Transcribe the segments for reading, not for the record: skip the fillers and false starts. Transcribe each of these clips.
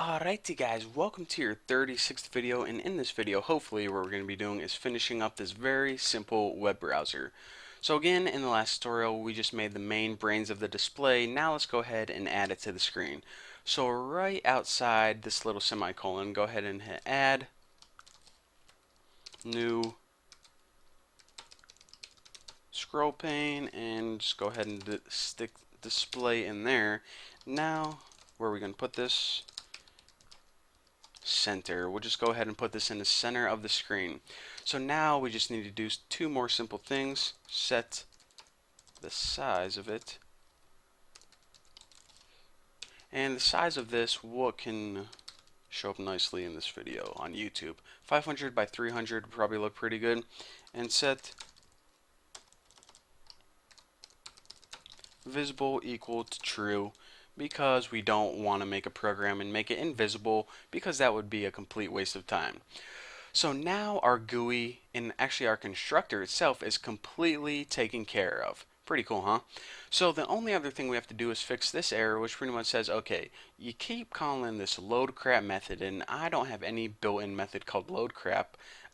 Alrighty guys, welcome to your 36th video, and in this video, hopefully what we're going to be doing is finishing up this very simple web browser. So again, in the last tutorial, we just made the main brains of the display. Now let's go ahead and add it to the screen. So right outside this little semicolon, go ahead and hit add, new, scroll pane, and just go ahead and stick display in there. Now, where are we going to put this? Center. We'll just go ahead and put this in the center of the screen. So now we just need to do two more simple things. Set the size of it. And the size of this, what can show up nicely in this video on YouTube. 500 by 300 probably look pretty good. And set visible equal to true, because we don't want to make a program and make it invisible, because that would be a complete waste of time. So now our GUI and actually our constructor itself is completely taken care of. Pretty cool, huh? So the only other thing we have to do is fix this error, which pretty much says, okay, you keep calling this loadCrap method, and I don't have any built-in method called loadCrap.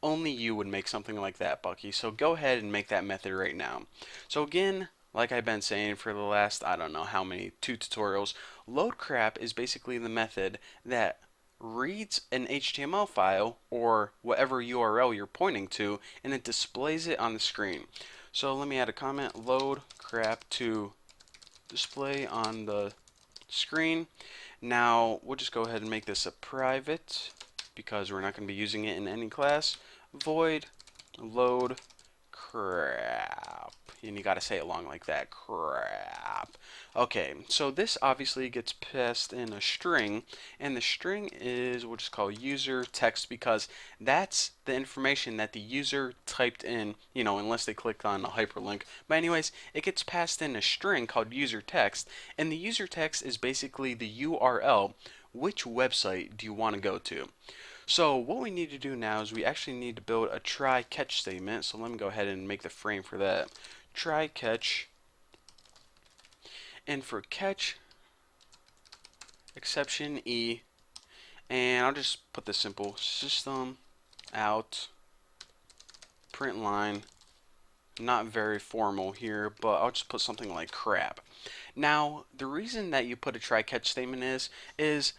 Only you would make something like that, Bucky. So go ahead and make that method right now. So again, like I've been saying for the last, I don't know how many, 2 tutorials, loadCrap is basically the method that reads an HTML file or whatever URL you're pointing to, and it displays it on the screen. So let me add a comment, loadCrap to display on the screen. Now we'll just go ahead and make this a private, because we're not going to be using it in any class. Void load crap, and you gotta say it long like that, crap. Okay, so this obviously gets passed in a string, and the string is, we'll just call user text, because that's the information that the user typed in, you know, unless they click on a hyperlink. But anyways, it gets passed in a string called user text, and the user text is basically the URL. Which website do you want to go to? So what we need to do now is we actually need to build a try catch statement. So let me go ahead and make the frame for that. Try catch, and for catch, exception E, and I'll just put this simple, system out print line. Not very formal here, but I'll just put something like crap. Now the reason that you put a try catch statement is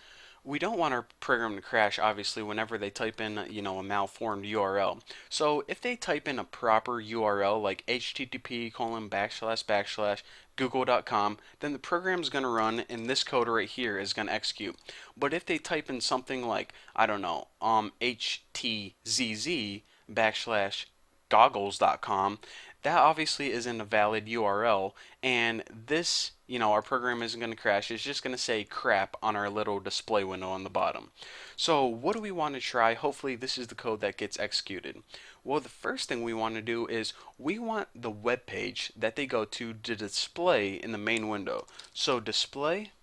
we don't want our program to crash, obviously, whenever they type in, you know, a malformed URL. So if they type in a proper URL like http://google.com, then the program's going to run, and this code right here is going to execute. But if they type in something like, I don't know, htzz/goggles.com, that obviously isn't a valid URL, and this, you know, our program isn't going to crash. It's just going to say crap on our little display window on the bottom. So what do we want to try? Hopefully this is the code that gets executed. Well, the first thing we want to do is we want the web page that they go to display in the main window. So display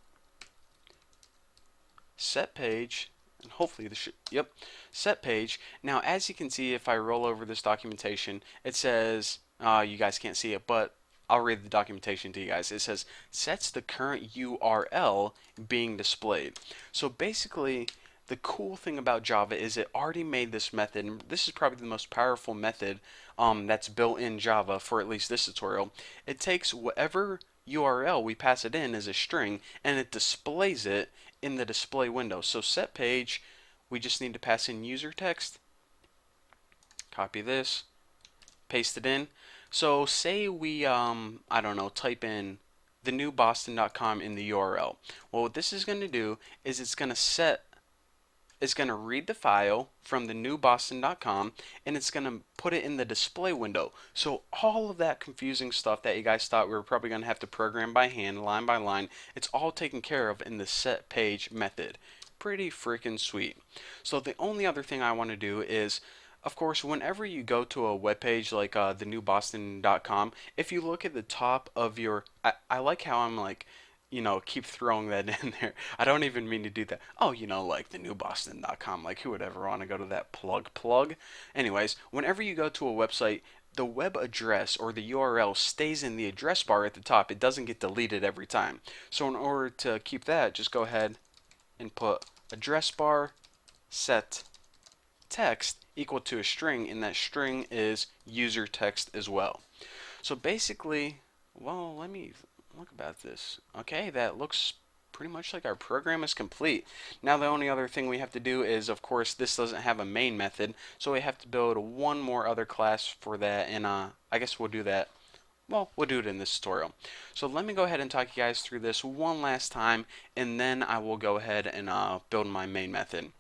set page, and hopefully this should, yep, set page. Now as you can see, if I roll over this documentation, it says, you guys can't see it, but I'll read the documentation to you guys. It says sets the current URL being displayed. So basically, the cool thing about Java is it already made this method, and this is probably the most powerful method that's built in Java for at least this tutorial. It takes whatever URL we pass it in as a string, and it displays it in the display window. So set page, we just need to pass in user text, copy this, paste it in. So say we, I don't know, type in thenewboston.com in the URL. Well, what this is going to do is it's going to read the file from thenewboston.com, and it's going to put it in the display window. So all of that confusing stuff that you guys thought we were probably going to have to program by hand, line by line, it's all taken care of in the set page method. Pretty freaking sweet. So the only other thing I want to do is, of course, whenever you go to a web page like thenewboston.com, if you look at the top of your, I like how I'm like, you know, keep throwing that in there. I don't even mean to do that. Oh, you know, like thenewboston.com, like who would ever want to go to that plug? Anyways, whenever you go to a website, the web address or the URL stays in the address bar at the top. It doesn't get deleted every time. So in order to keep that, just go ahead and put address bar set text equal to a string, and that string is user text as well. So basically, well, let me look about this. Okay, that looks pretty much like our program is complete. Now the only other thing we have to do is, of course, this doesn't have a main method, so we have to build one more other class for that, and I guess we'll do that. Well, we'll do it in this tutorial. So let me go ahead and talk you guys through this one last time, and then I will go ahead and build my main method.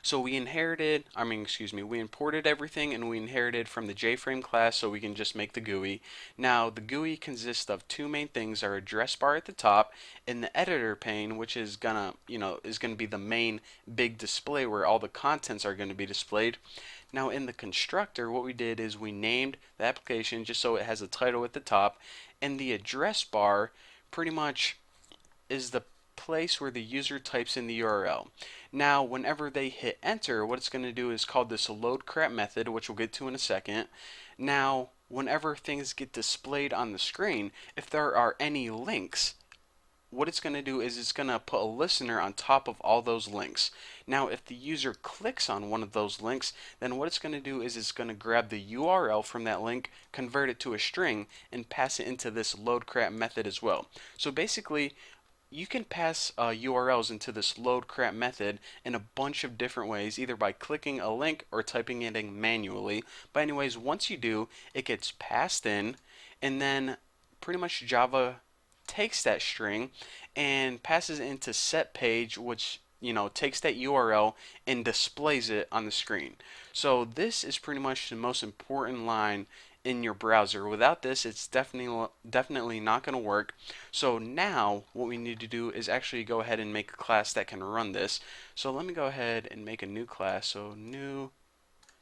So we inherited, excuse me, we imported everything and we inherited from the JFrame class so we can just make the GUI. Now the GUI consists of two main things: our address bar at the top and the editor pane, which is gonna be the main big display where all the contents are gonna be displayed. Now in the constructor, what we did is we named the application just so it has a title at the top, and the address bar pretty much is the place where the user types in the URL. Now, whenever they hit enter, what it's going to do is call this loadCrap method, which we'll get to in a second. Now, whenever things get displayed on the screen, if there are any links, what it's going to do is it's going to put a listener on top of all those links. Now, if the user clicks on one of those links, then what it's going to do is it's going to grab the URL from that link, convert it to a string, and pass it into this loadCrap method as well. So basically, you can pass URLs into this loadCrap method in a bunch of different ways, either by clicking a link or typing it in manually. But anyways, once you do, it gets passed in, and then pretty much Java takes that string and passes it into set page, which takes that URL and displays it on the screen. So this is pretty much the most important line in your browser. Without this, it's definitely not going to work. So now what we need to do is actually go ahead and make a class that can run this. So let me go ahead and make a new class. So new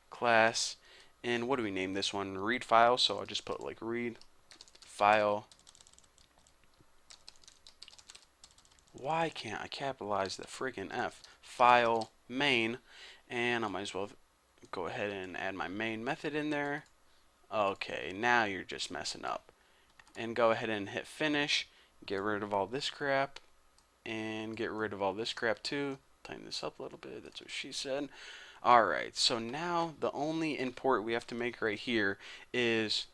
class, and what do we name this one? Read file. So I'll just put like read file. Why can't I capitalize the freaking F? File main, and I might as well go ahead and add my main method in there. Okay, now you're just messing up. And go ahead and hit finish. Get rid of all this crap. And get rid of all this crap too. Tighten this up a little bit. That's what she said. Alright, so now the only import we have to make right here is...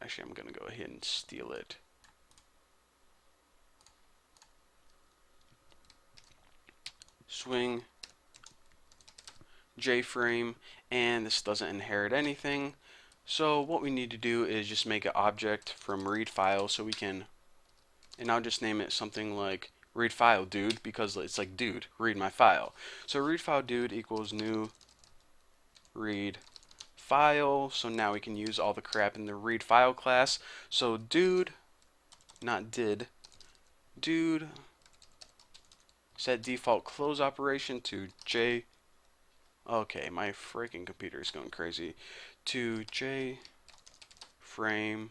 Actually, I'm going to go ahead and steal it. Swing JFrame, and this doesn't inherit anything. So what we need to do is just make an object from read file so we can, and I'll just name it something like read file dude, because it's like dude, read my file. So read file dude equals new read file. So now we can use all the crap in the read file class. So dude, not did, dude, set default close operation to J. Okay, my freaking computer is going crazy. To J frame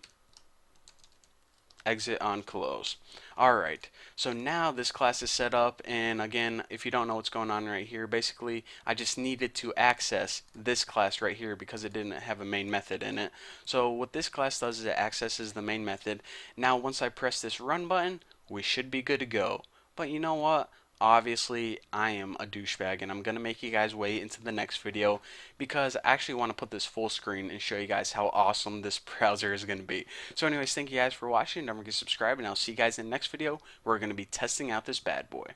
exit on close. Alright, so now this class is set up, and again, if you don't know what's going on right here, basically I just needed to access this class right here because it didn't have a main method in it. So what this class does is it accesses the main method. Now once I press this run button, we should be good to go. But you know what? Obviously, I am a douchebag, and I'm going to make you guys wait into the next video because I actually want to put this full screen and show you guys how awesome this browser is going to be. So anyways, thank you guys for watching. Don't forget to subscribe, and I'll see you guys in the next video where we're going to be testing out this bad boy.